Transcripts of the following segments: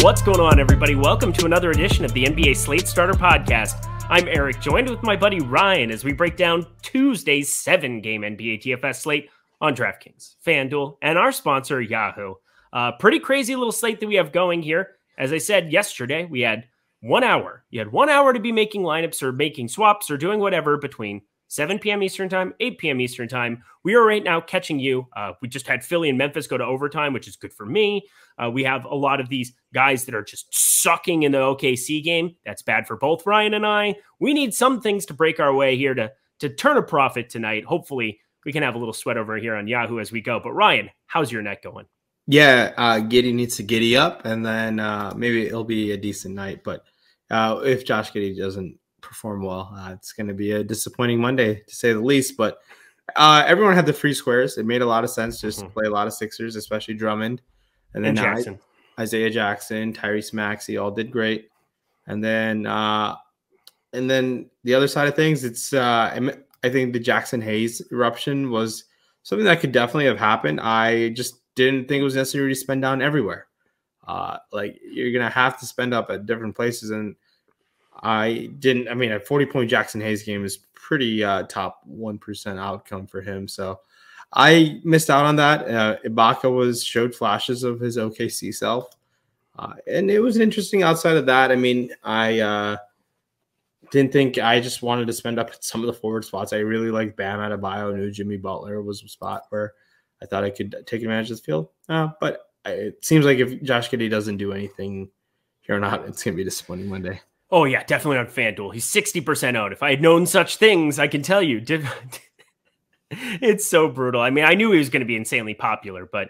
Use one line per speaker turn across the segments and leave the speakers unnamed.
What's going on, everybody? Welcome to another edition of the NBA Slate Starter podcast. I'm Eric, joined with my buddy Ryan as we break down Tuesday's 7-game NBA DFS slate on DraftKings, FanDuel, and our sponsor, Yahoo. Pretty crazy little slate that we have going here. As I said yesterday, we had 1 hour. You had 1 hour to be making lineups or making swaps or doing whatever between 7 p.m. Eastern time, 8 p.m. Eastern time. We are right now catching you. We just had Philly and Memphis go to overtime, which is good for me. We have a lot of these guys that are just sucking in the OKC game. That's bad for both Ryan and I. We need some things to break our way here to turn a profit tonight. Hopefully, we can have a little sweat over here on Yahoo as we go. But Ryan, how's your night going?
Yeah, Giddey needs to giddy up, and then maybe it'll be a decent night. But if Josh Giddey doesn't perform well, it's going to be a disappointing Monday, to say the least. But everyone had the free squares. It made a lot of sense just to play a lot of Sixers, especially Drummond. And then
Jackson.
Isaiah Jackson, Tyrese Maxey all did great. And then the other side of things, it's I think the Jackson Hayes eruption was something that could definitely have happened. I just didn't think it was necessary to spend down everywhere. Like, you're going to have to spend up at different places. And a 40-point Jackson Hayes game is pretty top 1% outcome for him. So I missed out on that. Ibaka showed flashes of his OKC self. And it was interesting outside of that. I mean, I didn't think I just wanted to spend up at some of the forward spots. I really liked Bam Adebayo. Knew Jimmy Butler was a spot where I thought I could take advantage of the field. But it seems like if Josh Giddey doesn't do anything here or not, it's going to be a disappointing Monday.
Oh, yeah, definitely on FanDuel. He's 60% out. If I had known such things, I can tell you. It's so brutal. I mean, I knew he was going to be insanely popular, but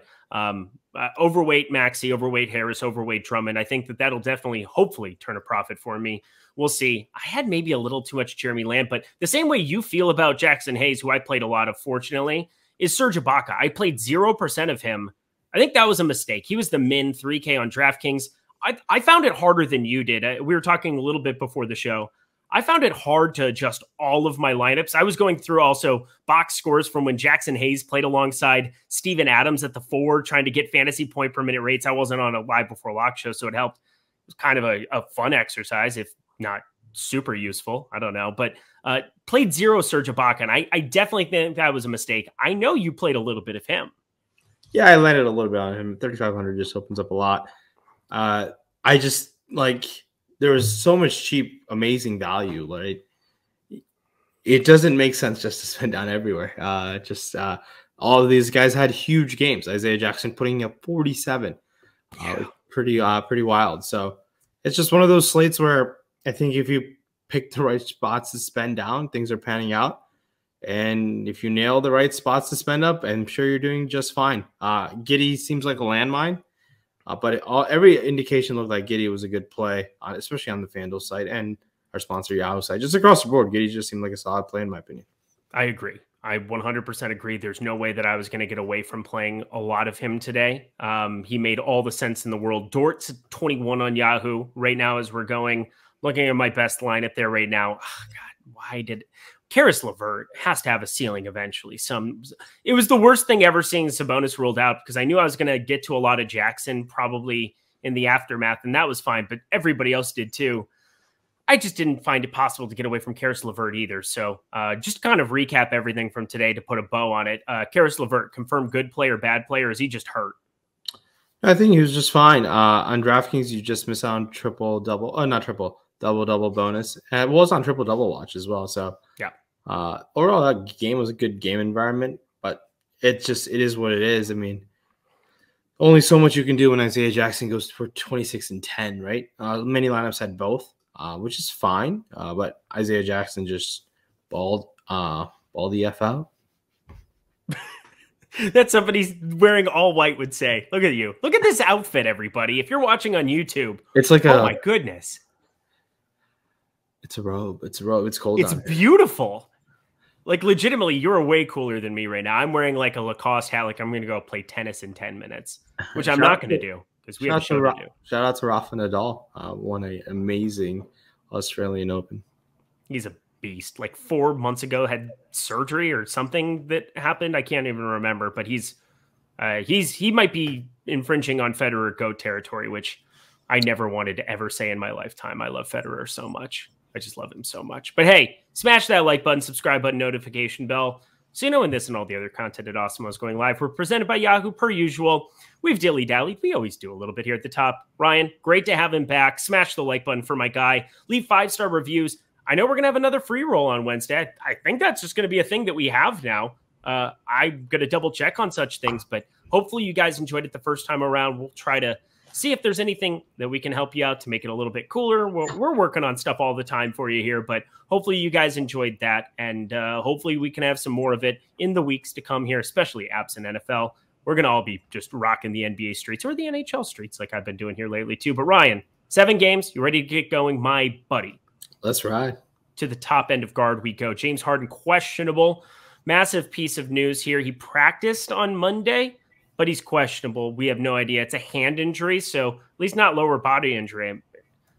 overweight Maxey, overweight Harris, overweight Drummond. I think that'll definitely, hopefully, turn a profit for me. We'll see. I had maybe a little too much Jeremy Lamb, but the same way you feel about Jackson Hayes, who I played a lot of, fortunately, is Serge Ibaka. I played 0% of him. I think that was a mistake. He was the min 3K on DraftKings. I found it harder than you did. We were talking a little bit before the show. I found it hard to adjust all of my lineups. I was going through also box scores from when Jackson Hayes played alongside Steven Adams at the 4, trying to get fantasy point per minute rates. I wasn't on a live before lock show, so it helped. It was kind of a fun exercise, if not super useful. I don't know, but played 0 Serge Ibaka, and I definitely think that was a mistake. I know you played a little bit of him.
Yeah, I landed a little bit on him. 3,500 just opens up a lot. I just there was so much cheap, amazing value. Like, it doesn't make sense just to spend down everywhere. All of these guys had huge games. Isaiah Jackson putting up 47, pretty wild. So it's just one of those slates where I think if you pick the right spots to spend down, things are panning out. And if you nail the right spots to spend up, I'm sure you're doing just fine. Giddey seems like a landmine. But every indication looked like Giddey was a good play, especially on the FanDuel site and our sponsor Yahoo site. Just across the board, Giddey just seemed like a solid play in my opinion.
I agree. I 100% agree. There's no way that I was going to get away from playing a lot of him today. He made all the sense in the world. Dort's 21 on Yahoo right now as we're going. Looking at my best lineup there right now. Oh, God, why did Karis LeVert has to have a ceiling eventually. It was the worst thing ever seeing Sabonis ruled out, because I knew I was going to get to a lot of Jackson probably in the aftermath, and that was fine, but everybody else did too. I just didn't find it possible to get away from Karis LeVert either. So just kind of recap everything from today to put a bow on it. Karis LeVert, confirmed good play or bad play, or is he just hurt?
I think he was just fine. On DraftKings, you just miss out on triple-double. Oh, not triple. Double-double bonus. And it was on triple-double watch as well. So
yeah.
Overall, that game was a good game environment, but it is what it is. I mean, only so much you can do when Isaiah Jackson goes for 26 and 10, right? Many lineups had both, which is fine. But Isaiah Jackson just balled the F out.
That's somebody wearing all white would say. Look at you. Look at this outfit, everybody. If you're watching on YouTube,
it's like
oh my goodness.
It's a robe. It's cold.
It's beautiful. Like, legitimately, you're way cooler than me right now. I'm wearing like a Lacoste hat. Like, I'm going to go play tennis in 10 minutes, which I'm not going to do because we have a show to do.
Shout out to Rafa Nadal. Won an amazing Australian Open.
He's a beast. Like 4 months ago, had surgery or something that happened. I can't even remember, but he might be infringing on Federer GOAT territory, which I never wanted to ever say in my lifetime. I love Federer so much. I just love him so much. But hey, smash that like button, subscribe button, notification bell, so you know when this and all the other content at Awesemo is going live. We're presented by Yahoo per usual. We've dilly-dallied. We always do a little bit here at the top. Rayen, great to have him back. Smash the like button for my guy. Leave 5-star reviews. I know we're going to have another free roll on Wednesday. I think that's just going to be a thing that we have now. I'm going to double check on such things, but hopefully you guys enjoyed it the first time around. We'll try to see if there's anything that we can help you out to make it a little bit cooler. We're working on stuff all the time for you here, but hopefully you guys enjoyed that, and hopefully we can have some more of it in the weeks to come here, especially absent NFL. We're going to all be just rocking the NBA streets or the NHL streets like I've been doing here lately too. But Rayen, 7 games. You ready to get going, my buddy?
Let's ride.
To the top end of guard we go. James Harden questionable. Massive piece of news here. He practiced on Monday, but he's questionable. We have no idea. It's a hand injury, so at least not lower body injury.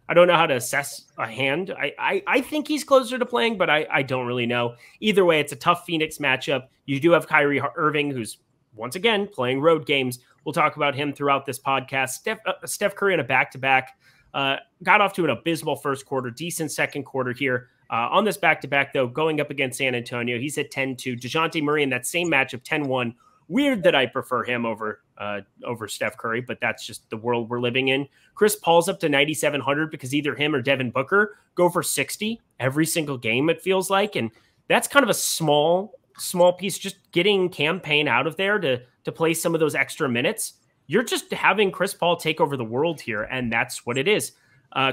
I don't know how to assess a hand. I think he's closer to playing, but I don't really know. Either way, it's a tough Phoenix matchup. You do have Kyrie Irving, who's once again playing road games. We'll talk about him throughout this podcast. Steph Curry on a back-to-back. Got off to an abysmal first quarter, decent second quarter here. On this back-to-back, though, going up against San Antonio, he's at 10-2. DeJounte Murray in that same matchup, 10-1. Weird that I prefer him over Steph Curry, but that's just the world we're living in. Chris Paul's up to 9,700 because either him or Devin Booker go for 60 every single game, it feels like. And that's kind of a small piece, just getting campaign out of there to play some of those extra minutes. You're just having Chris Paul take over the world here, and that's what it is.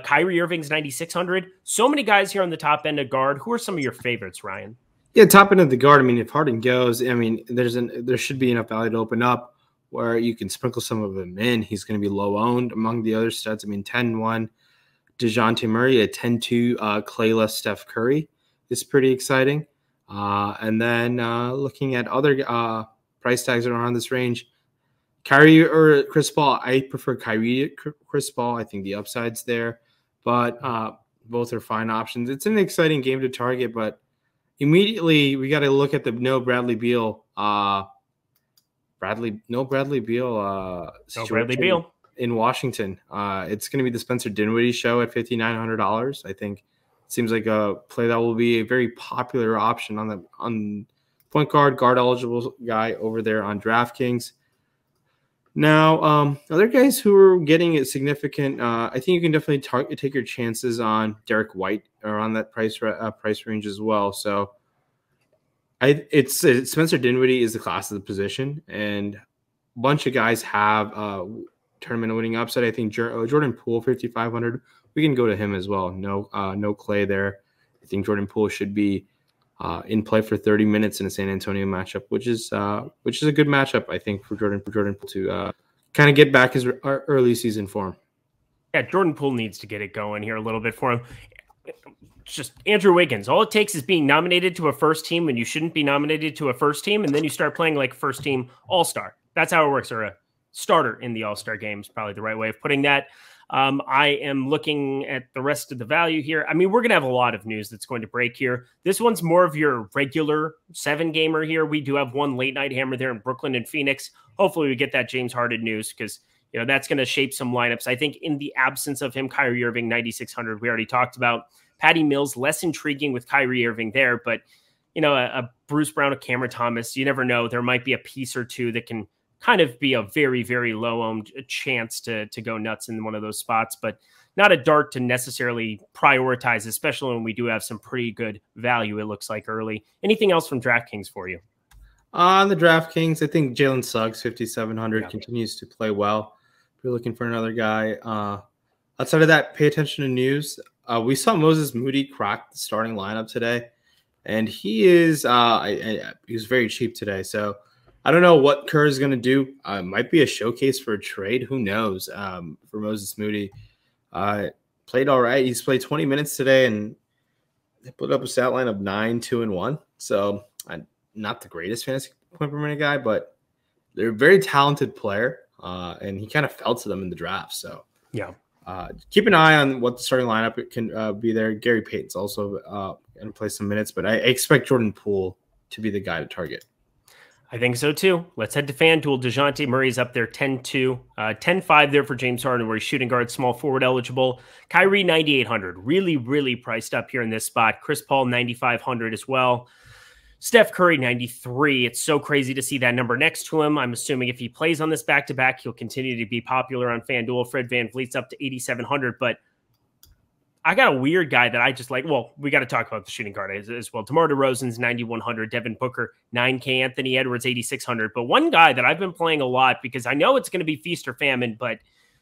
Kyrie Irving's 9,600. So many guys here on the top end of guard. Who are some of your favorites, Rayen?
Yeah, top end of the guard. I mean, if Harden goes, I mean, there should be enough value to open up where you can sprinkle some of them in. He's going to be low owned among the other studs. I mean, 10-1 DeJounte Murray, a 10-2 Clayless Steph Curry is pretty exciting. And then looking at other price tags that are on this range, Kyrie or Chris Paul. I prefer Kyrie, Chris Paul. I think the upside's there, but both are fine options. It's an exciting game to target, but immediately we got to look at the Bradley Beal in Washington. It's going to be the Spencer Dinwiddie show at $5,900. I think it seems like a play that will be a very popular option on point guard eligible guy over there on DraftKings. Now, other guys who are getting it significant, I think you can definitely take your chances on Derek White around that price range as well. So, it's Spencer Dinwiddie is the class of the position, and a bunch of guys have tournament winning upside. I think Jordan Poole 5,500. We can go to him as well. No Clay there. I think Jordan Poole should be in play for 30 minutes in a San Antonio matchup, which is a good matchup, I think, for Jordan Poole to kind of get back his early season form.
Yeah, Jordan Poole needs to get it going here a little bit for him. Just Andrew Wiggins. All it takes is being nominated to a first team when you shouldn't be nominated to a first team, and then you start playing like first team all-star. That's how it works, or a starter in the all-star game is probably the right way of putting that. I am looking at the rest of the value here. I mean, we're going to have a lot of news that's going to break here. This one's more of your regular 7-gamer here. We do have one late night hammer there in Brooklyn and Phoenix. Hopefully we get that James Harden news because, you know, that's going to shape some lineups. I think in the absence of him, Kyrie Irving, 9,600, we already talked about. Patty Mills, less intriguing with Kyrie Irving there, but, you know, a Bruce Brown, a Cameron Thomas, you never know. There might be a piece or two that can kind of be a very, very low-owned chance to go nuts in one of those spots, but not a dart to necessarily prioritize, especially when we do have some pretty good value, it looks like, early. Anything else from DraftKings for you?
On the DraftKings, I think Jalen Suggs, 5,700, continues to play well. If you're looking for another guy. Outside of that, pay attention to news. We saw Moses Moody crack the starting lineup today, and he was very cheap today, so I don't know what Kerr is going to do. It might be a showcase for a trade. Who knows? For Moses Moody, played all right. He's played 20 minutes today, and they put up a stat line of 9, 2, and 1. So, not the greatest fantasy point per minute guy, but they're a very talented player, and he kind of fell to them in the draft. So,
yeah.
Keep an eye on what the starting lineup can be there. Gary Payton's also going to play some minutes, but I expect Jordan Poole to be the guy to target.
I think so too. Let's head to FanDuel. DeJounte Murray's up there 10-2, 10-5 there for James Harden, where he's shooting guard, small forward eligible. Kyrie 9,800, really, really priced up here in this spot. Chris Paul 9,500 as well. Steph Curry 93. It's so crazy to see that number next to him. I'm assuming if he plays on this back-to-back, he'll continue to be popular on FanDuel. Fred VanVleet's up to 8,700, but I got a weird guy that I just like. Well, we got to talk about the shooting guard as well. DeMar DeRozan's 9,100, Devin Booker 9K, Anthony Edwards 8,600. But one guy that I've been playing a lot because I know it's going to be feast or famine, but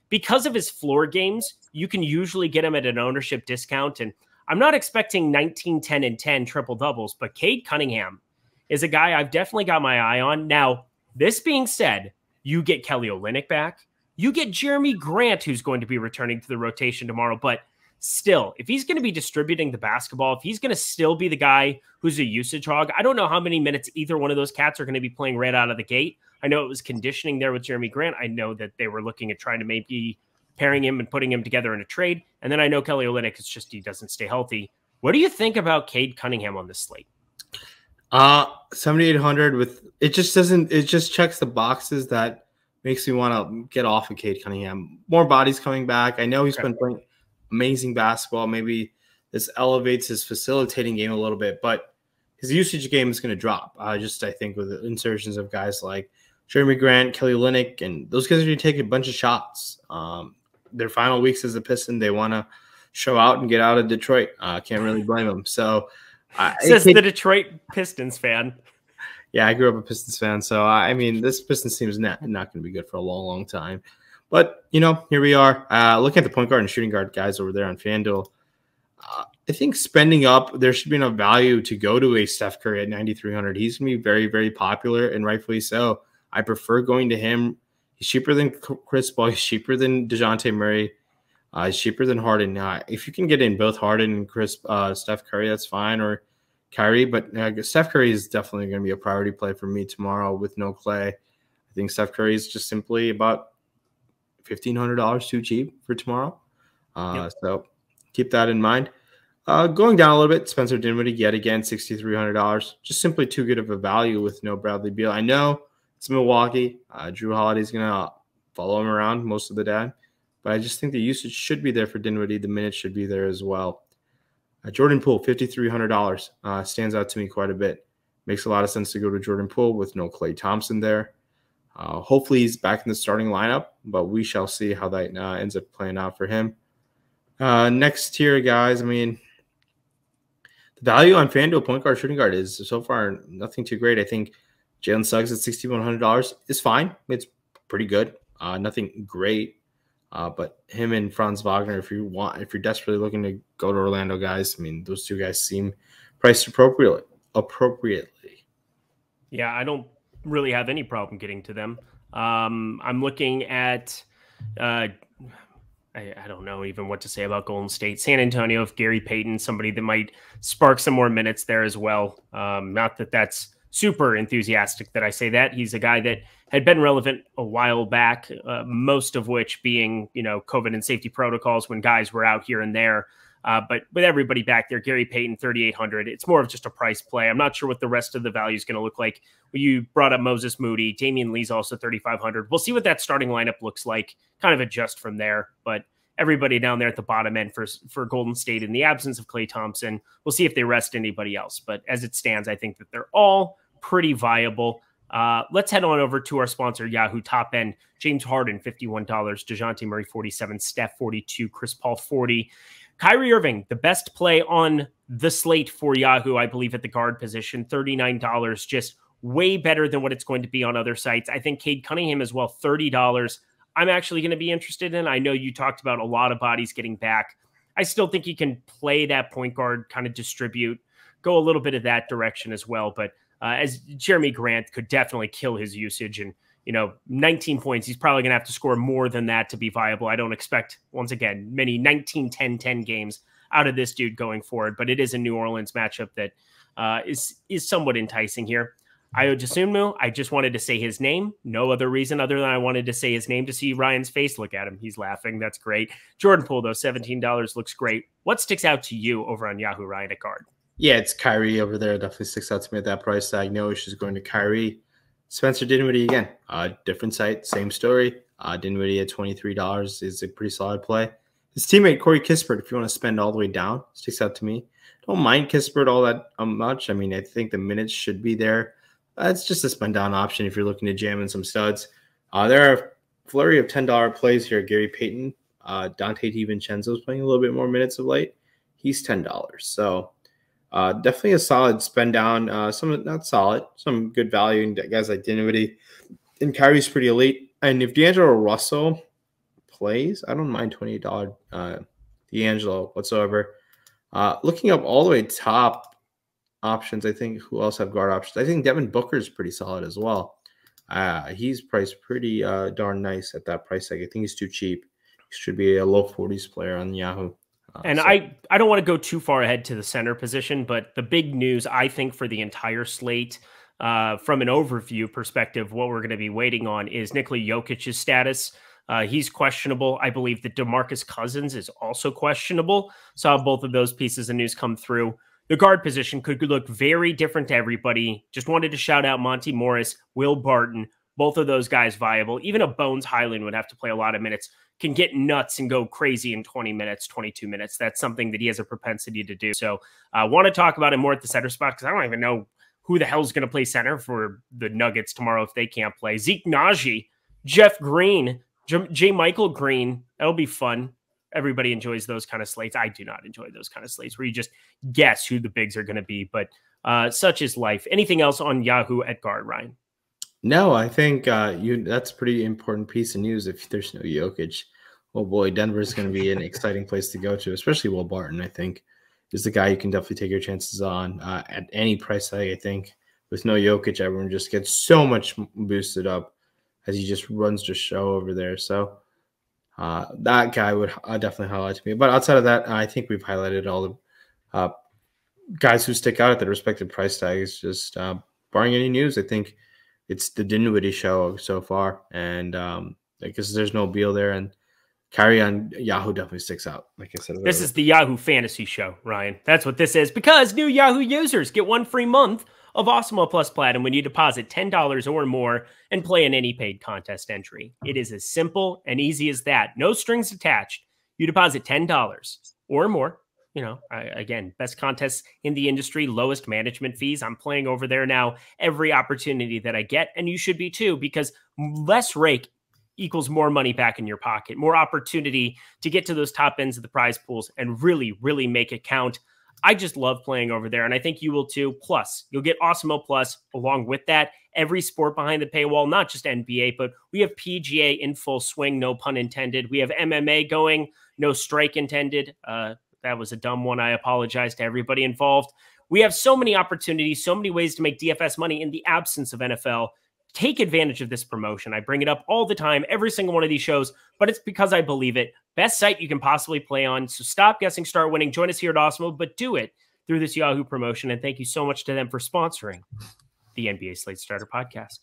because of his floor games, you can usually get him at an ownership discount. And I'm not expecting 19, 10, and 10 triple doubles, but Cade Cunningham is a guy I've definitely got my eye on. Now, this being said, you get Kelly Olynyk back. You get Jeremy Grant, who's going to be returning to the rotation tomorrow, but still, if he's going to be distributing the basketball, if he's going to still be the guy who's a usage hog, I don't know how many minutes either one of those cats are going to be playing right out of the gate. I know it was conditioning there with Jeremy Grant. I know that they were looking at trying to maybe pairing him and putting him together in a trade. And then I know Kelly Olynyk, it's just he doesn't stay healthy. What do you think about Cade Cunningham on this slate?
7,800 with it just checks the boxes that makes me want to get off of Cade Cunningham. More bodies coming back. I know he's been playing amazing basketball. Maybe this elevates his facilitating game a little bit, but his usage game is going to drop. I think with the insertions of guys like Jeremy Grant, Kelly Olynyk, and those guys are going to take a bunch of shots. Their final weeks as a Piston, they want to show out and get out of Detroit. Can't really blame them. So,
says the Detroit Pistons fan.
Yeah, I grew up a Pistons fan, so I mean, this Pistons team is not going to be good for a long, long time. But, here we are. Looking at the point guard and shooting guard guys over there on FanDuel, I think spending up, there should be enough value to go to a Steph Curry at 9,300. He's going to be very, very popular, and rightfully so. I prefer going to him. He's cheaper than Chris Paul. He's cheaper than DeJounte Murray. He's cheaper than Harden. Now, if you can get in both Harden and Steph Curry, that's fine, or Kyrie. But Steph Curry is definitely going to be a priority play for me tomorrow with no Clay. I think Steph Curry is just simply about $1,500 too cheap for tomorrow. So keep that in mind. Going down a little bit, Spencer Dinwiddie, yet again, $6,300. Just simply too good of a value with no Bradley Beal. I know it's Milwaukee. Drew Holiday's going to follow him around most of the day. But I just think the usage should be there for Dinwiddie. The minutes should be there as well. Jordan Poole, $5,300. Stands out to me quite a bit. Makes a lot of sense to go to Jordan Poole with no Klay Thompson there. Hopefully he's back in the starting lineup, but we shall see how that ends up playing out for him. Next tier, guys, I mean, the value on FanDuel point guard, shooting guard is so far nothing too great. I think Jalen Suggs at $6,100 is fine. It's pretty good. Nothing great. But him and Franz Wagner, if you're desperately looking to go to Orlando, guys, I mean, those two guys seem priced appropriately.
Yeah, I don't really have any problem getting to them. I'm looking at, I don't know even what to say about Golden State. San Antonio, if Gary Payton, somebody that might spark some more minutes there as well. Not that that's super enthusiastic that I say that. He's a guy that had been relevant a while back, most of which being, COVID and safety protocols when guys were out here and there. But with everybody back there, Gary Payton, 3,800, it's more of just a price play. I'm not sure what the rest of the value is going to look like. You brought up Moses Moody. Damian Lee's also 3,500. We'll see what that starting lineup looks like, kind of adjust from there. But everybody down there at the bottom end for Golden State in the absence of Klay Thompson, we'll see if they rest anybody else. But as it stands, I think that they're all pretty viable. Let's head on over to our sponsor, Yahoo Top End. James Harden, $51. DeJounte Murray, $47. Steph, $42. Chris Paul, $40. Kyrie Irving, the best play on the slate for Yahoo, I believe, at the guard position, $39, just way better than what it's going to be on other sites. I think Cade Cunningham as well, $30. I'm actually going to be interested in. I know you talked about a lot of bodies getting back. I still think he can play that point guard, kind of distribute, go a little bit of that direction as well. But as Jeremy Grant could definitely kill his usage, and 19 points, he's probably going to have to score more than that to be viable. I don't expect, once again, many 19, 10, 10 games out of this dude going forward, but it is a New Orleans matchup that is somewhat enticing here. Ayo Dosunmu, I just wanted to say his name. No other reason other than I wanted to say his name to see Ryan's face. Look at him. He's laughing. That's great. Jordan Poole, though, $17 looks great. What sticks out to you over on Yahoo, Ryan, at guard?
Yeah, it's Kyrie over there. Definitely sticks out to me at that price tag. No issues going to Kyrie. Spencer Dinwiddie again. Different site, same story. Dinwiddie at $23 is a pretty solid play. His teammate Corey Kispert, if you want to spend all the way down, sticks out to me. Don't mind Kispert all that much. I mean, I think the minutes should be there. It's just a spend down option if you're looking to jam in some studs. There are a flurry of $10 plays here. Gary Payton, Dante DiVincenzo is playing a little bit more minutes of late. He's $10. So definitely a solid spend down. Some not solid, some good value in guys like Dinwiddie. And Kyrie's pretty elite. And if D'Angelo Russell plays, I don't mind $28 D'Angelo whatsoever. Looking up all the way top options, I think who else have guard options? I think Devin Booker is pretty solid as well. He's priced pretty darn nice at that price tag. I think he's too cheap. He should be a low 40s player on Yahoo.
And so. I don't want to go too far ahead to the center position, but the big news, I think, for the entire slate, from an overview perspective, what we're going to be waiting on is Nikola Jokic's status. He's questionable. I believe that DeMarcus Cousins is also questionable. Saw both of those pieces of news come through. The guard position could look very different to everybody. Just wanted to shout out Monty Morris, Will Barton, both of those guys viable. Even a Bones Highland would have to play a lot of minutes, can get nuts and go crazy in 20 minutes, 22 minutes. That's something that he has a propensity to do. So I want to talk about it more at the center spot because I don't even know who the hell is going to play center for the Nuggets tomorrow if they can't play. Zeke Naji, Jeff Green, J. Michael Green. That'll be fun. Everybody enjoys those kind of slates. I do not enjoy those kind of slates where you just guess who the bigs are going to be, but such is life. Anything else on Yahoo at guard, Ryan?
No, I think that's a pretty important piece of news. If there's no Jokic, oh boy, Denver's going to be an exciting place to go to, especially Will Barton, I think, is the guy you can definitely take your chances on at any price tag. I think with no Jokic, everyone just gets so much boosted up as he just runs the show over there. So that guy would definitely highlight to me. But outside of that, I think we've highlighted all the guys who stick out at the respective price tags. Just barring any news, I think it's the Dinwiddie show so far. And I guess there's no Beal there. And Kyrie on Yahoo definitely sticks out. Like I said,
this is the Yahoo Fantasy Show, Ryan. That's what this is. Because new Yahoo users get 1 free month of Awesemo Plus Platinum when you deposit $10 or more and play in any paid contest entry. It is as simple and easy as that. No strings attached. You deposit $10 or more. You know, again, best contests in the industry, lowest management fees. I'm playing over there now every opportunity that I get, and you should be too, because less rake equals more money back in your pocket, more opportunity to get to those top ends of the prize pools and really, really make it count. I just love playing over there, and I think you will too. Plus, you'll get Awesemo Plus along with that. Every sport behind the paywall, not just NBA, but we have PGA in full swing, no pun intended. We have MMA going, no strike intended. That was a dumb one. I apologize to everybody involved. We have so many opportunities, so many ways to make DFS money in the absence of NFL. Take advantage of this promotion. I bring it up all the time, every single one of these shows, but it's because I believe it. Best site you can possibly play on. So stop guessing, start winning. Join us here at Awesemo, but do it through this Yahoo promotion. And thank you so much to them for sponsoring the NBA Slate Starter podcast.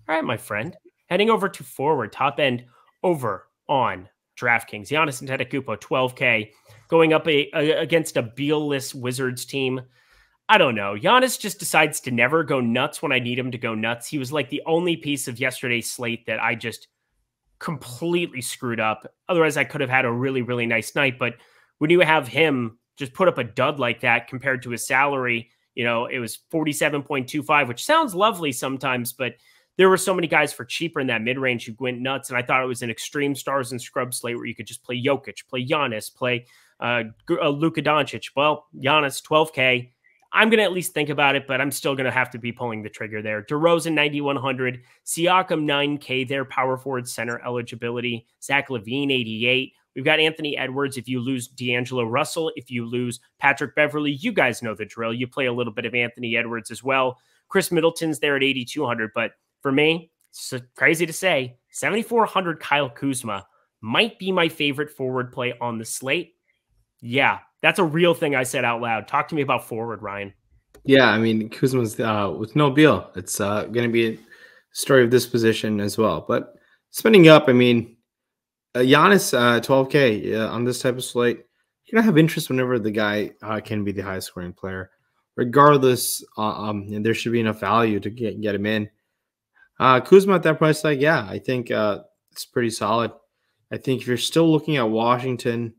All right, my friend, heading over to forward top end over on DraftKings. Giannis Antetokounmpo, 12K, going up against a Beal-less Wizards team. I don't know. Giannis just decides to never go nuts when I need him to go nuts. He was like the only piece of yesterday's slate that I just completely screwed up. Otherwise, I could have had a really, really nice night. But when you have him just put up a dud like that compared to his salary, you know, it was 47.25, which sounds lovely sometimes, but there were so many guys for cheaper in that mid-range who went nuts, and I thought it was an extreme stars and scrub slate where you could just play Jokic, play Giannis, play Luka Doncic. Well, Giannis, 12K. I'm going to at least think about it, but I'm still going to have to be pulling the trigger there. DeRozan, 9,100. Siakam, 9K there. Power forward center eligibility. Zach LaVine, 88. We've got Anthony Edwards. If you lose D'Angelo Russell, if you lose Patrick Beverley, you guys know the drill. You play a little bit of Anthony Edwards as well. Chris Middleton's there at 8,200, but for me, it's crazy to say, 7,400 Kyle Kuzma might be my favorite forward play on the slate. Yeah, that's a real thing I said out loud. Talk to me about forward, Ryan.
Yeah, I mean, Kuzma's with no Beal. It's going to be a story of this position as well. But spending up, I mean, Giannis, 12K on this type of slate, you're going to have interest whenever the guy can be the highest scoring player. Regardless, there should be enough value to get him in. Kuzma at that price tag, yeah, I think it's pretty solid. I think if you're still looking at Washington,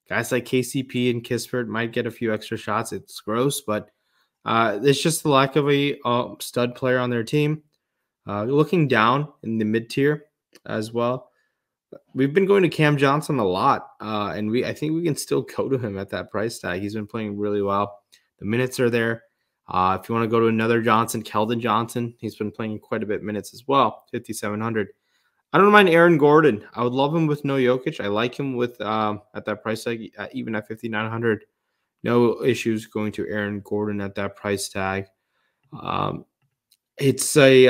guys like KCP and Kispert might get a few extra shots. It's gross, but it's just the lack of a stud player on their team. Looking down in the mid tier as well, we've been going to Cam Johnson a lot, and I think we can still go to him at that price tag. He's been playing really well. The minutes are there. If you want to go to another Johnson, Keldon Johnson, he's been playing quite a bit minutes as well, 5,700. I don't mind Aaron Gordon. I would love him with no Jokic. I like him with at that price tag, even at 5,900. No issues going to Aaron Gordon at that price tag. It's a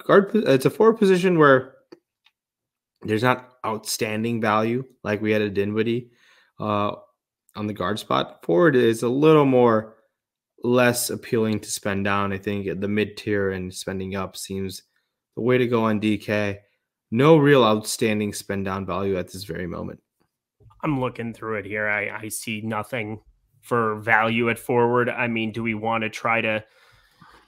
guard. It's a forward position where there's not outstanding value like we had a Dinwiddie on the guard spot. Forward is a little more less appealing to spend down. I think the mid tier and spending up seems the way to go on DK. No real outstanding spend down value at this very moment.
I'm looking through it here. I see nothing for value at forward. I mean, do we want to try to?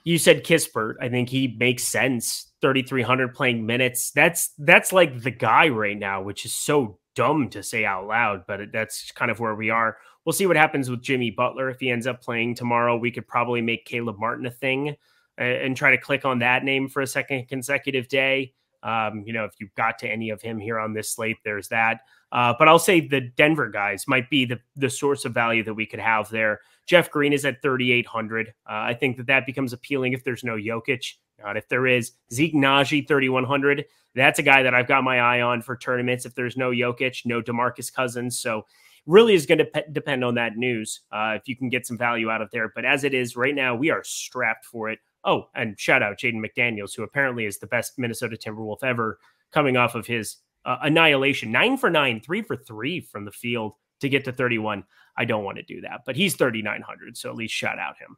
You said Kispert. I think he makes sense. 3,300 playing minutes. That's like the guy right now, which is so dumb to say out loud, but that's kind of where we are. We'll see what happens with Jimmy Butler. If he ends up playing tomorrow, we could probably make Caleb Martin a thing and try to click on that name for a second consecutive day. If you got to any of him here on this slate, there's that. But I'll say the Denver guys might be the source of value that we could have there. Jeff Green is at 3,800. I think that becomes appealing if there's no Jokic. Not if there is. Zeke Naji, 3,100. That's a guy that I've got my eye on for tournaments. If there's no Jokic, no DeMarcus Cousins. So really is going to depend on that news if you can get some value out of there. But as it is right now, we are strapped for it. Oh, and shout out Jaden McDaniels, who apparently is the best Minnesota Timberwolf ever, coming off of his annihilation. 9 for 9, 3 for 3 from the field to get to 31. I don't want to do that, but he's 3,900. So at least shout out him.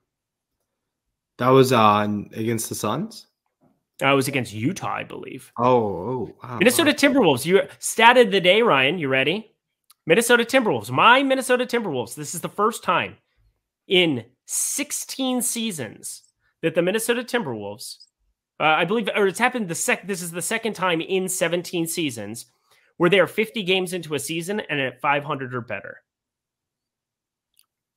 That was against the Suns?
It was against Utah, I believe.
Oh, wow.
Minnesota Timberwolves. You stat of the day, Ryan. You ready? Minnesota Timberwolves. My Minnesota Timberwolves. This is the first time in 16 seasons that the Minnesota Timberwolves, I believe, or it's happened this is the second time in 17 seasons where they are 50 games into a season and at 500 or better.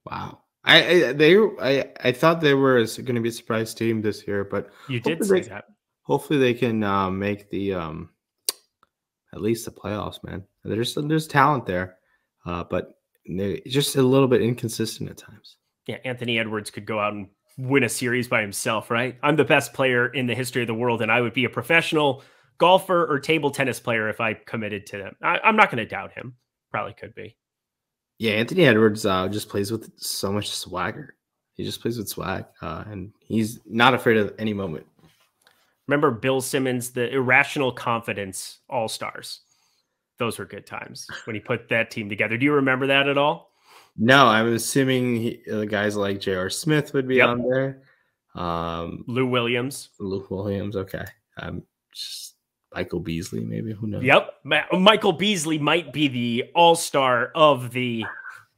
Wow. I thought they were going to be a surprise team this year, but
you did say that.
Hopefully they can make the at least the playoffs, man. There's talent there, but they're just a little bit inconsistent at times.
Yeah, Anthony Edwards could go out and win a series by himself, right? I'm the best player in the history of the world, and I would be a professional golfer or table tennis player if I committed to them. I'm not going to doubt him. Probably could be.
Yeah, Anthony Edwards just plays with so much swagger. He just plays with swag, and he's not afraid of any moment.
Remember Bill Simmons, the irrational confidence all-stars? Those were good times when he put that team together. Do you remember that at all?
No, I'm assuming the guys like J.R. Smith would be on there.
Lou Williams.
Okay. Just Michael Beasley, maybe. Who knows?
Yep. Michael Beasley might be the all-star of the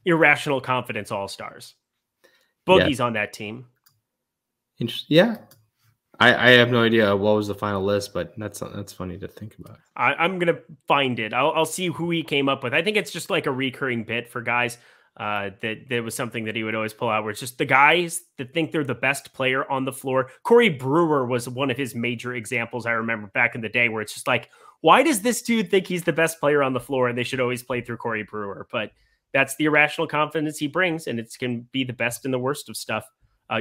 irrational confidence all-stars. Boogie's on that team.
Interesting. Yeah. I have no idea what was the final list, but that's funny to think about.
I'm going to find it. I'll see who he came up with. I think it's just like a recurring bit for guys. That there was something that he would always pull out where it's just the guys that think they're the best player on the floor. Corey Brewer was one of his major examples. I remember back in the day where it's just like, why does this dude think he's the best player on the floor and they should always play through Corey Brewer? But that's the irrational confidence he brings, and it can be the best and the worst of stuff.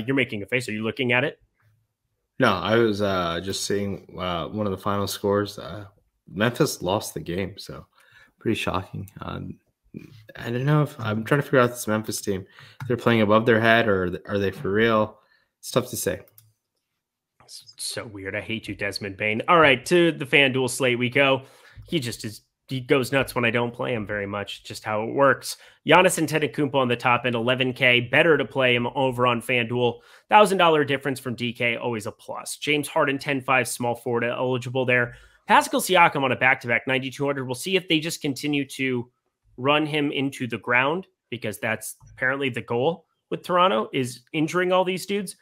You're making a face. Are you looking at it?
No, I was just seeing one of the final scores. Memphis lost the game, so pretty shocking. I don't know if I'm trying to figure out this Memphis team. They're playing above their head, or are they for real? It's tough to say.
It's so weird. I hate you, Desmond Bain. All right, to the FanDuel slate we go. He goes nuts when I don't play him very much. Just how it works. Giannis Antetokounmpo on the top end, 11K. Better to play him over on FanDuel. $1,000 difference from DK, always a plus. James Harden, 10-5, small forward eligible there. Pascal Siakam on a back-to-back, 9,200. We'll see if they just continue to run him into the ground, because that's apparently the goal with Toronto, is injuring all these dudes.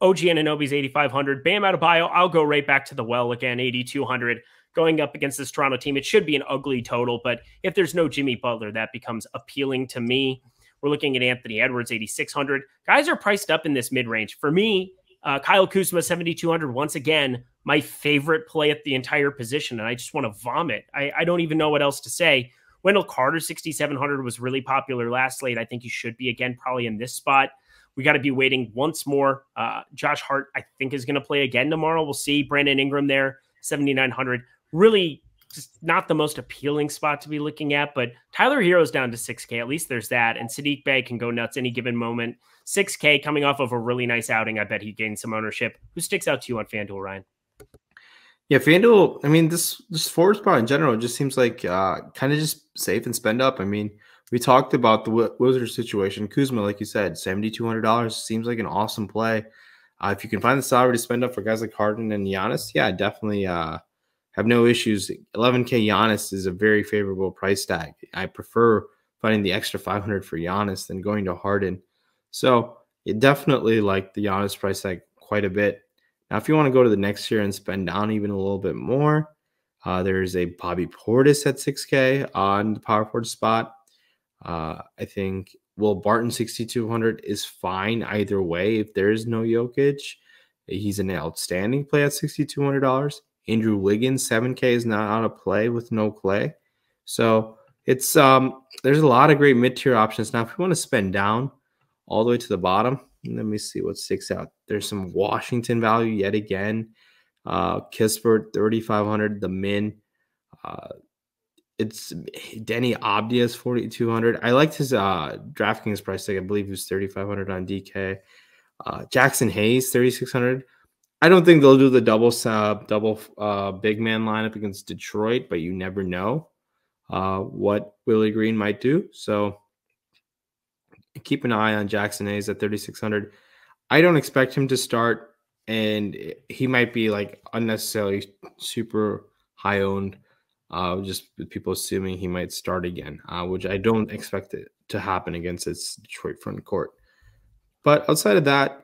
OG Anunoby's 8,500. Bam Adebayo, I'll go right back to the well again, 8,200. Going up against this Toronto team, it should be an ugly total, but if there's no Jimmy Butler, that becomes appealing to me. We're looking at Anthony Edwards, 8,600. Guys are priced up in this mid-range. For me, Kyle Kuzma, 7,200. Once again, my favorite play at the entire position, and I just want to vomit. I don't even know what else to say. Wendell Carter, 6,700, was really popular last slate. I think he should be again probably in this spot. We got to be waiting once more. Josh Hart, I think, is going to play again tomorrow. We'll see. Brandon Ingram there, 7,900. Really just not the most appealing spot to be looking at, but Tyler Hero's down to 6K. At least there's that. And Sadiq Bey can go nuts any given moment. 6K coming off of a really nice outing. I bet he gained some ownership. Who sticks out to you on FanDuel, Ryan?
Yeah, FanDuel, I mean, this forward spot in general just seems like kind of just safe and spend up. I mean, we talked about the Wizards situation. Kuzma, like you said, $7,200 seems like an awesome play. If you can find the salary to spend up for guys like Harden and Giannis, yeah, definitely have no issues. 11K Giannis is a very favorable price tag. I prefer finding the extra 500 for Giannis than going to Harden. So you definitely like the Giannis price tag quite a bit. Now, if you want to go to the next year and spend down even a little bit more, there's a Bobby Portis at 6K on the power forward spot. I think Will Barton 6,200 is fine either way. If there is no Jokic, he's an outstanding play at $6,200. Andrew Wiggins 7K is not out of play with no Clay. So it's there's a lot of great mid-tier options. Now, if you want to spend down all the way to the bottom, let me see what sticks out. There's some Washington value yet again. Kispert 3,500. The min. It's Denny Abdias 4,200. I liked his DraftKings price tag. I believe he was 3,500 on DK. Jackson Hayes 3,600. I don't think they'll do the double big man lineup against Detroit, but you never know what Willie Green might do. So keep an eye on Jackson Hayes at 3,600. I don't expect him to start, and he might be like unnecessarily super high owned, just with people assuming he might start again, which I don't expect it to happen against its Detroit front court. But outside of that,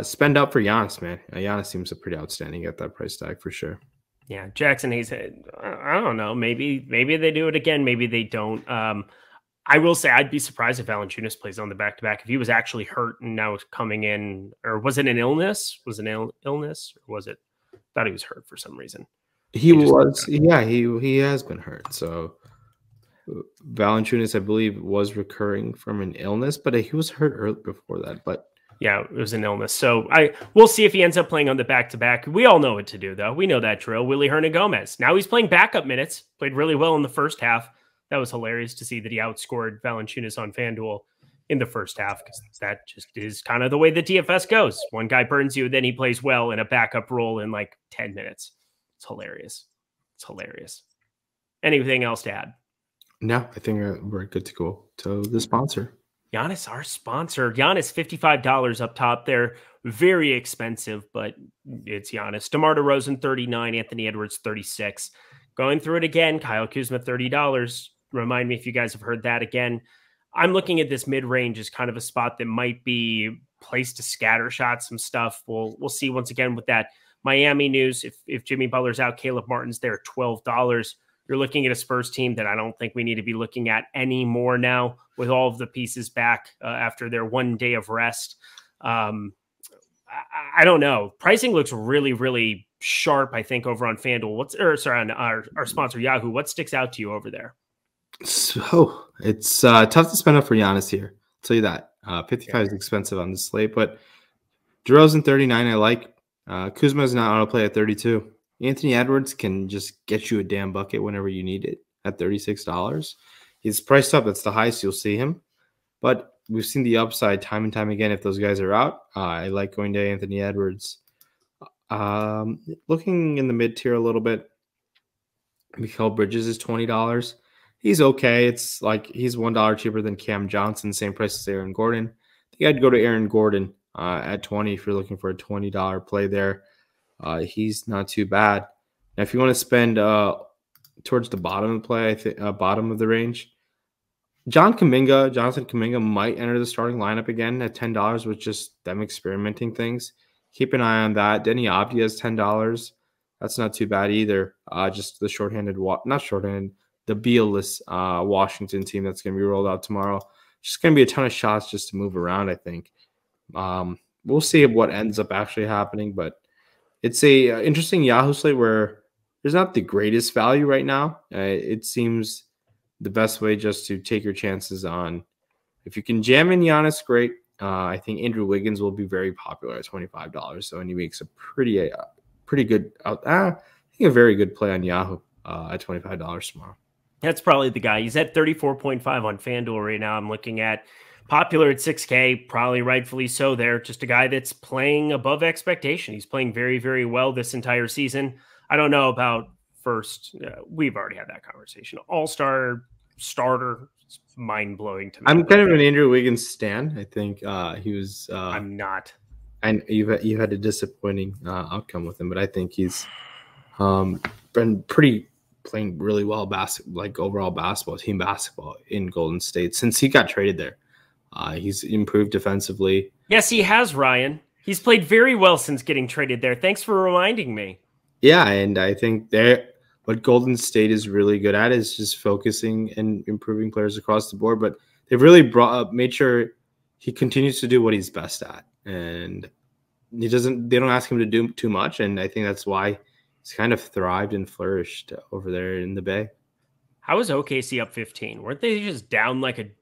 spend up for Giannis, man. Giannis seems pretty outstanding at that price tag for sure.
Yeah, Jackson Hayes, I don't know. Maybe they do it again. Maybe they don't. I will say I'd be surprised if Valanciunas plays on the back-to-back. If he was actually hurt and now coming in, or was it an illness? Was it an illness? Or was it? I thought he was hurt for some reason.
He has been hurt. So Valanciunas, I believe, was recurring from an illness, but he was hurt early before that. But
yeah, it was an illness. So we'll see if he ends up playing on the back-to-back. We all know what to do, though. We know that drill. Willie Hernangomez. Now he's playing backup minutes. Played really well in the first half. That was hilarious to see that he outscored Valanciunas on FanDuel in the first half, because that just is kind of the way the DFS goes. One guy burns you, then he plays well in a backup role in like 10 minutes. It's hilarious. It's hilarious. Anything else to add?
No, I think we're good to go to the sponsor.
Giannis, our sponsor. Giannis, $55 up top there. Very expensive, but it's Giannis. DeMar DeRozan, $39. Anthony Edwards, $36. Going through it again. Kyle Kuzma, $30. Remind me if you guys have heard that again. I'm looking at this mid-range as kind of a spot that might be placed to scatter shot some stuff. We'll see once again with that Miami news. If Jimmy Butler's out, Caleb Martin's there, $12. You're looking at a Spurs team that I don't think we need to be looking at anymore now with all of the pieces back after their 1 day of rest. I don't know. Pricing looks really, really sharp, I think, over on FanDuel. On our sponsor, Yahoo. What sticks out to you over there?
So it's tough to spend up for Giannis here. I'll tell you that. 55 is expensive on the slate, but DeRozan 39 I like. Kuzma is not auto play at 32. Anthony Edwards can just get you a damn bucket whenever you need it at $36. He's priced up. That's the highest you'll see him. But we've seen the upside time and time again if those guys are out. I like going to Anthony Edwards. Looking in the mid-tier a little bit, Mikal Bridges is $20. He's okay. It's like he's $1 cheaper than Cam Johnson, same price as Aaron Gordon. I think I'd go to Aaron Gordon at 20 if you're looking for a $20 play there. He's not too bad. Now, if you want to spend towards the bottom of the play, I think bottom of the range, Jonathan Kuminga might enter the starting lineup again at $10 with just them experimenting things. keep an eye on that. Denny Avdia is $10. That's not too bad either. Just the shorthanded, not shorthanded, the Beal-less Washington team that's going to be rolled out tomorrow. Just going to be a ton of shots just to move around, I think. We'll see what ends up actually happening, but it's a interesting Yahoo slate where there's not the greatest value right now. It seems the best way just to take your chances on. If you can jam in Giannis, great. I think Andrew Wiggins will be very popular at $25, so and he makes a pretty good I think a very good play on Yahoo at $25 tomorrow.
That's probably the guy. He's at 34.5 on FanDuel right now. I'm looking at popular at 6K, probably rightfully so there. Just a guy that's playing above expectation. He's playing very, very well this entire season. I don't know about first. We've already had that conversation. All-star starter. It's mind-blowing to me.
I'm kind of an Andrew Wiggins stan. I think he was.
I'm not.
And you've had a disappointing outcome with him, but I think he's been playing really well overall basketball, team basketball in Golden State since he got traded there. He's improved defensively.
Yes, he has, Ryan. He's played very well since getting traded there. Thanks for reminding me.
Yeah, and I think what Golden State is really good at is just focusing and improving players across the board. But they've really made sure he continues to do what he's best at, and they don't ask him to do too much. And I think that's why he's kind of thrived and flourished over there in the Bay.
How is OKC up 15? Weren't they just down like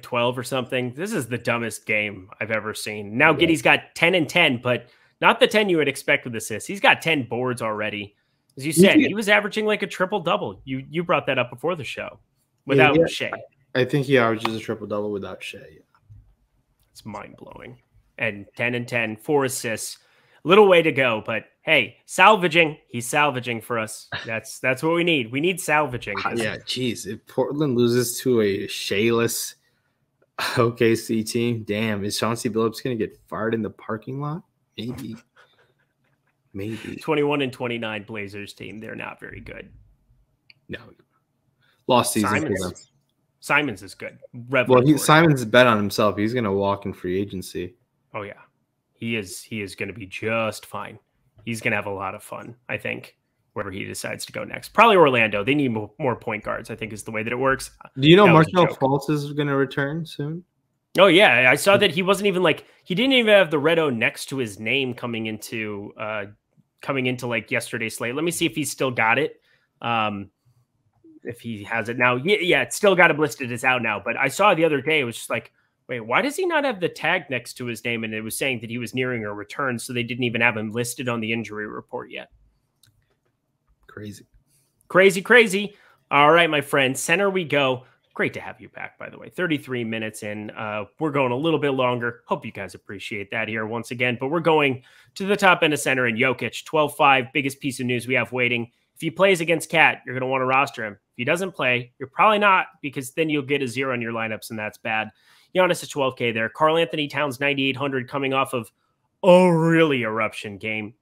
12 or something? This is the dumbest game I've ever seen. Now Giddey's got 10 and 10, but not the 10 you would expect with assists. He's got 10 boards already. As you said, he was averaging like a triple-double. You brought that up before the show without Shea.
I think he averages a triple-double without Shea.
It's mind-blowing. And 10 and 10, 4 assists. Little way to go, but hey, salvaging. He's salvaging for us. That's what we need. We need salvaging.
Yeah, geez. If Portland loses to a Shea-less OKC team, damn, is Chauncey Billups going to get fired in the parking lot? Maybe.
21 and 29 Blazers team. They're not very good.
No. Lost season for them.
Simons is good.
Simons bet on himself. He's going to walk in free agency.
Oh, yeah. He is going to be just fine. He's going to have a lot of fun, I think, wherever he decides to go next. Probably Orlando. They need more point guards, I think, is the way that it works.
Do you know Markelle Fultz is going to return soon?
Oh, yeah. I saw that he wasn't even he didn't even have the red O next to his name coming into like yesterday's slate. Let me see if he's still got it. If he has it now. Yeah, it's still got him listed as out now. But I saw the other day, it was just like, wait, why does he not have the tag next to his name? And it was saying that he was nearing a return, so they didn't even have him listed on the injury report yet. Crazy. All right, my friend, center we go. Great to have you back, by the way. 33 minutes in. We're going a little bit longer. Hope you guys appreciate that here once again. But we're going to the top end of center in Jokic. 12-5, biggest piece of news we have waiting. If he plays against Cat, you're going to want to roster him. If he doesn't play, you're probably not, because then you'll get a 0 in your lineups, and that's bad. Giannis at 12K there. Karl Anthony Towns, 9,800, coming off of a really eruption game.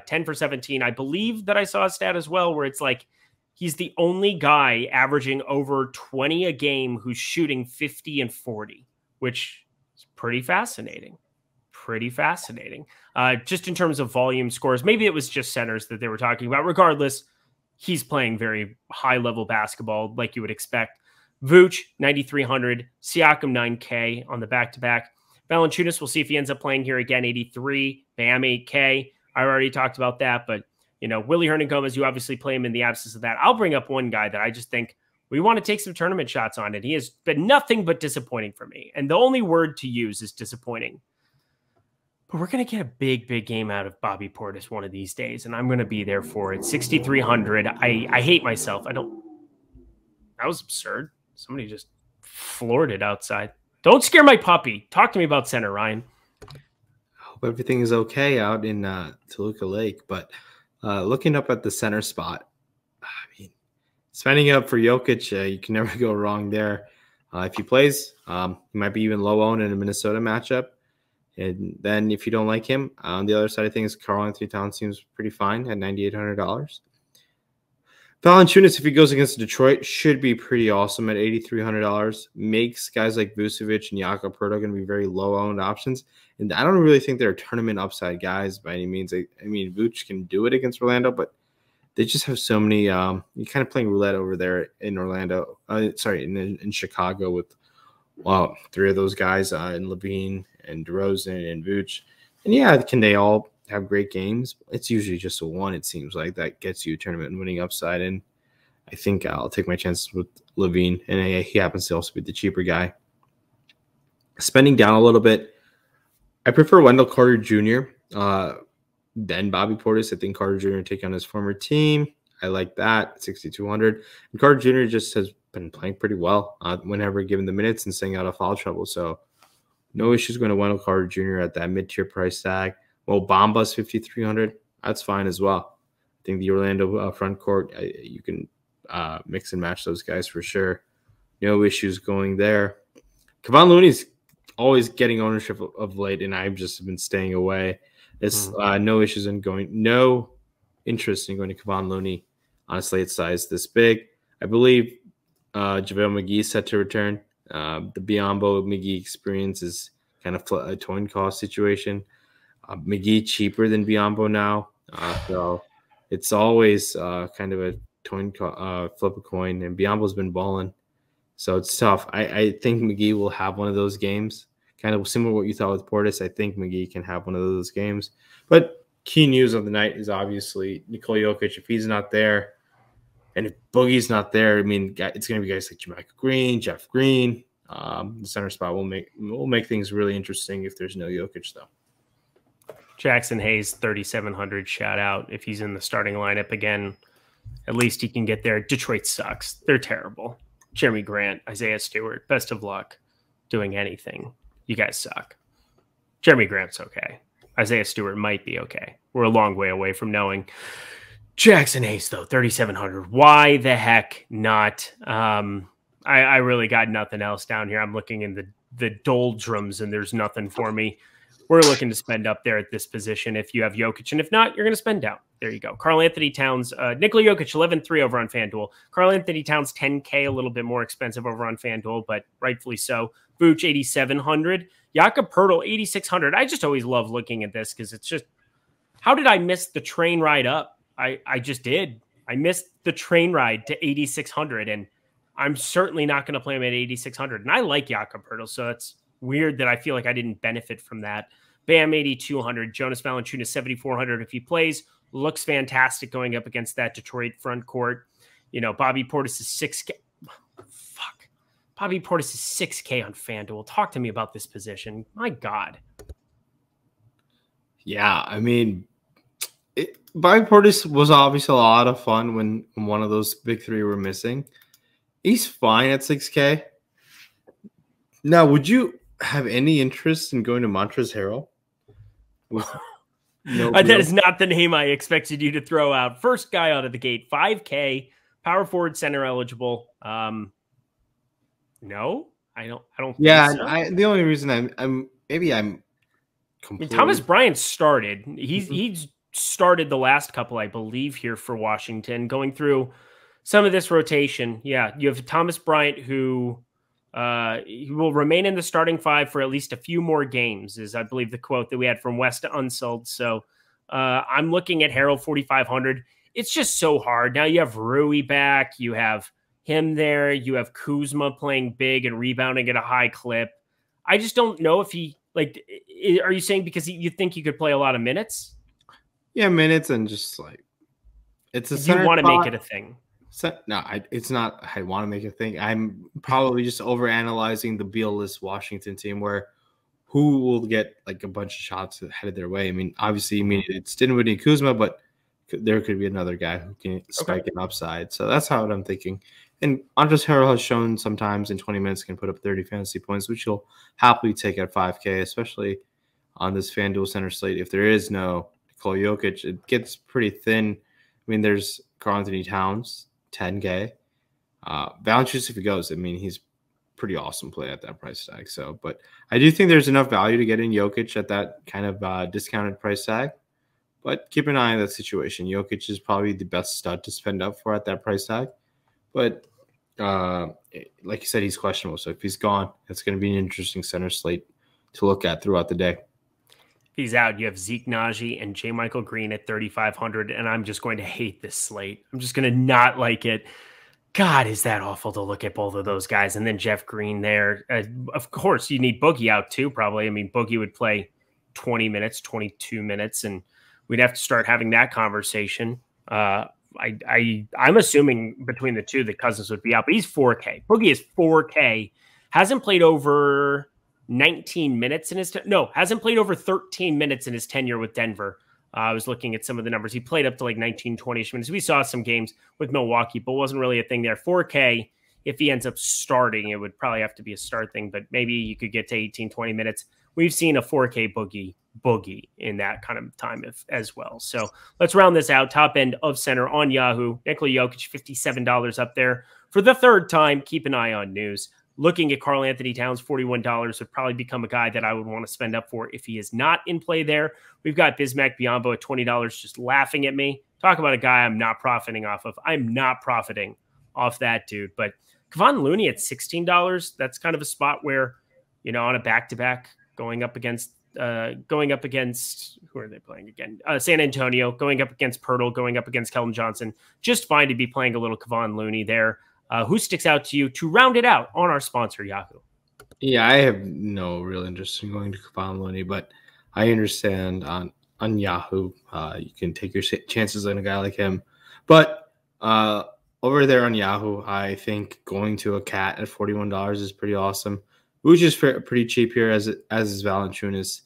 10 for 17. I believe that I saw a stat as well where it's like he's the only guy averaging over 20 a game who's shooting 50 and 40, which is pretty fascinating. Just in terms of volume scores, maybe it was just centers that they were talking about. Regardless, he's playing very high-level basketball like you would expect. Vooch, 9,300. Siakam, 9K on the back-to-back. Valanciunas, we'll see if he ends up playing here again, 83. Bam, 8K. I already talked about that, but, Willie Hernangomez, you obviously play him in the absence of that. I'll bring up one guy that I just think we want to take some tournament shots on, and he has been nothing but disappointing for me. And the only word to use is disappointing. But we're going to get a big game out of Bobby Portis one of these days, and I'm going to be there for it. 6,300. I hate myself. That was absurd. Somebody just floored it outside. Don't scare my puppy. Talk to me about center, Ryan.
I hope everything is okay out in Toluca Lake. But looking up at the center spot, I mean, spending up for Jokic, you can never go wrong there. If he plays, he might be even low owned in a Minnesota matchup. And then if you don't like him, on the other side of things, Karl Anthony Towns seems pretty fine at $9,800. Valanciunas, if he goes against Detroit, should be pretty awesome at $8,300. Makes guys like Vucevic and Jakob Poeltl going to be very low-owned options. And I don't really think they're tournament upside guys by any means. I mean, Vooch can do it against Orlando, but they just have so many. You're kind of playing roulette over there in Orlando. In Chicago with three of those guys in Levine and DeRozan and Vooch. And yeah, can they all have great games? It's usually just a one, it seems like, that gets you tournament winning upside. And I think I'll take my chances with Levine. And he happens to also be the cheaper guy. Spending down a little bit, I prefer Wendell Carter Jr. Then Bobby Portis. I think Carter Jr. take on his former team. I like that, 6,200. And Carter Jr. just has been playing pretty well whenever given the minutes and staying out of foul trouble. So no issues going to Wendell Carter Jr. at that mid-tier price tag. Well, Bamba's 5,300. That's fine as well. I think the Orlando front court, you can mix and match those guys for sure. No issues going there. Kevon Looney's always getting ownership of late, and I've just been staying away. It's no interest in going to Kevon Looney on a slate size this big. I believe JaVale McGee is set to return. The Biyombo McGee experience is kind of a coin cost situation. McGee cheaper than Biyombo now, so it's always kind of a flip a coin. And Biyombo's been balling, so it's tough. I think McGee will have one of those games, kind of similar to what you thought with Portis. I think McGee can have one of those games. But key news of the night is obviously Nikola Jokic. If he's not there, and if Boogie's not there, I mean, it's going to be guys like Jermichael Green, Jeff Green. The center spot will make things really interesting if there's no Jokic, though.
Jackson Hayes, 3,700 shout out. If he's in the starting lineup again, at least he can get there. Detroit sucks. They're terrible. Jeremy Grant, Isaiah Stewart, best of luck doing anything. You guys suck. Jeremy Grant's okay. Isaiah Stewart might be okay. We're a long way away from knowing. Jackson Hayes, though, 3,700. Why the heck not? I really got nothing else down here. I'm looking in the doldrums, and there's nothing for me. We're looking to spend up there at this position if you have Jokic. And if not, you're going to spend down. There you go. Karl Anthony Towns, Nikola Jokic, 11.3 over on FanDuel. Karl Anthony Towns, 10K, a little bit more expensive over on FanDuel, but rightfully so. Vooch, 8,700. Jakob Poeltl, 8,600. I just always love looking at this because it's just, how did I miss the train ride up? I just did. I missed the train ride to 8,600, and I'm certainly not going to play him at 8,600. And I like Jakob Poeltl, so it's weird that I feel like I didn't benefit from that. Bam, 8,200. Jonas Valanciunas, 7,400. If he plays, looks fantastic going up against that Detroit front court. You know, Bobby Portis is 6K. Fuck. Bobby Portis is 6K on FanDuel. Talk to me about this position. My God.
Yeah, I mean, Bobby Portis was obviously a lot of fun when one of those big three were missing. He's fine at 6K. Now, would you have any interest in going to Montrezl Harrell?
That is not the name I expected you to throw out. First guy out of the gate, 5K, power forward, center eligible. No, I don't.
Yeah,
think so.
The only reason I'm completely.
I mean, Thomas Bryant started. He's started the last couple, I believe, here for Washington. Going through some of this rotation, yeah, you have Thomas Bryant who. He will remain in the starting five for at least a few more games, is I believe the quote that we had from West Unsold. So I'm looking at Harold 4,500. It's just so hard. Now you have Rui back. You have him there. You have Kuzma playing big and rebounding at a high clip. I just don't know if he, like, are you saying because you think you could play a lot of minutes?
Yeah, minutes and just like, it's a
you want to make it a thing.
No, it's not. I want to make a thing. I'm probably just overanalyzing the Beal-less Washington team, where who will get like a bunch of shots headed their way. I mean, obviously, it's Dinwiddie and Kuzma, but there could be another guy who can spike an upside. So that's how I'm thinking. And Montrezl Harrell has shown sometimes in 20 minutes can put up 30 fantasy points, which you'll happily take at 5K, especially on this FanDuel center slate. If there is no Nikola Jokic, it gets pretty thin. I mean, there's Karl Anthony Towns, 10K. Valanciunas, if he goes, I mean, he's pretty awesome play at that price tag. So, but I do think there's enough value to get in Jokic at that kind of discounted price tag. But keep an eye on that situation. Jokic is probably the best stud to spend up for at that price tag. But like you said, he's questionable. So if he's gone, it's going to be an interesting center slate to look at throughout the day.
If he's out, you have Zeke Naji and J. Michael Green at 3,500, and I'm just going to hate this slate. I'm just going to not like it. God, is that awful to look at both of those guys. And then Jeff Green there. Of course, you need Boogie out too, probably. I mean, Boogie would play 20 minutes, 22 minutes, and we'd have to start having that conversation. I'm assuming between the two that Cousins would be out, but he's 4K. Boogie is 4K. Hasn't played over 19 minutes in his hasn't played over 13 minutes in his tenure with Denver. I was looking at some of the numbers. He played up to like 19, 20 minutes. We saw some games with Milwaukee, but wasn't really a thing there. 4K, if he ends up starting, it would probably have to be a start thing, but maybe you could get to 18, 20 minutes. We've seen a 4K boogie in that kind of time as well. So let's round this out. Top end of center on Yahoo. Nikola Jokic, $57 up there. For the third time, keep an eye on news. Looking at Karl Anthony Towns, $41 would probably become a guy that I would want to spend up for if he is not in play there. We've got Bismack Biyombo at $20 just laughing at me. Talk about a guy I'm not profiting off of. I'm not profiting off that dude. But Kevon Looney at $16, that's kind of a spot where, on a back-to-back going up against who are they playing again? San Antonio, going up against Pirtle, going up against Keldon Johnson. Just fine to be playing a little Kevon Looney there. Who sticks out to you to round it out on our sponsor, Yahoo?
Yeah, I have no real interest in going to Kevon Looney, but I understand on Yahoo, you can take your chances on a guy like him. But over there on Yahoo, I think going to a cat at $41 is pretty awesome. Which is pretty cheap here, as is Valanciunas.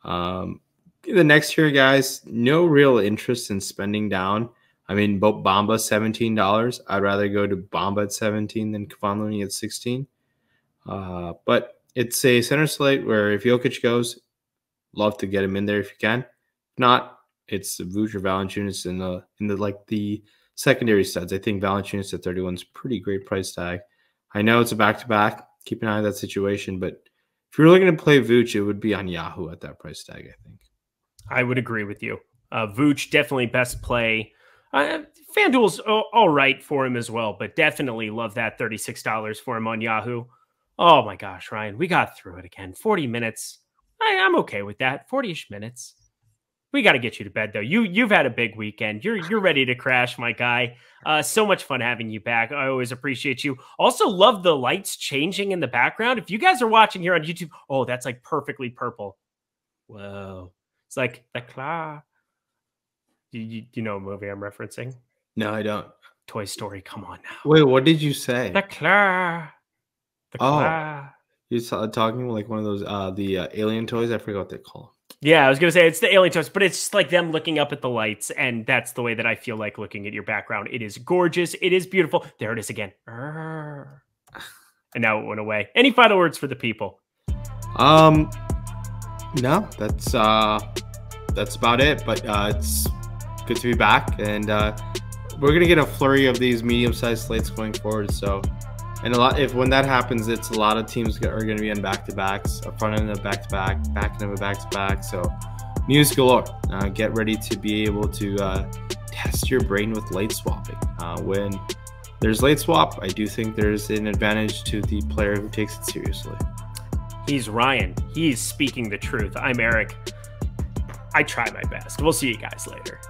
The next tier, guys, no real interest in spending down. I mean, Bamba $17. I'd rather go to Bamba at 17 than Kevon Looney at 16. But it's a center slate where if Jokic goes, love to get him in there if you can. If not, it's Vooch or Valanciunas in the secondary studs. I think Valanciunas at 31 is pretty great price tag. I know it's a back-to-back. Keep an eye on that situation, but if you're looking to play Vooch, it would be on Yahoo at that price tag, I think.
I would agree with you. Vooch, definitely best play. FanDuel's all right for him as well, but definitely love that $36 for him on Yahoo. Oh my gosh, Ryan, we got through it again. 40 minutes. I'm okay with that. 40-ish minutes. We got to get you to bed, though. You've had a big weekend. You're ready to crash, my guy. So much fun having you back. I always appreciate you. Also, love the lights changing in the background. If you guys are watching here on YouTube, oh, that's like perfectly purple. Whoa. It's like the claw. You know what movie I'm referencing?
No, I don't.
Toy Story. Come on now.
Wait, what did you say?
The claw. The claw.
You're talking like one of those the alien toys. I forgot what they call them.
Yeah, I was going to say it's the alien toys, but it's just like them looking up at the lights, and that's the way that I feel like looking at your background. It is gorgeous. It is beautiful. There it is again. And now it went away. Any final words for the people?
No, that's about it. But it's good to be back, and we're gonna get a flurry of these medium-sized slates going forward. So, and when that happens, it's a lot of teams are going to be on back-to-backs, a front end of a back-to-back, back end of a back-to-back. So, news galore. Get ready to be able to test your brain with late swapping. When there's late swap, I do think there's an advantage to the player who takes it seriously.
He's Ryan. He's speaking the truth. I'm Eric. I try my best. We'll see you guys later.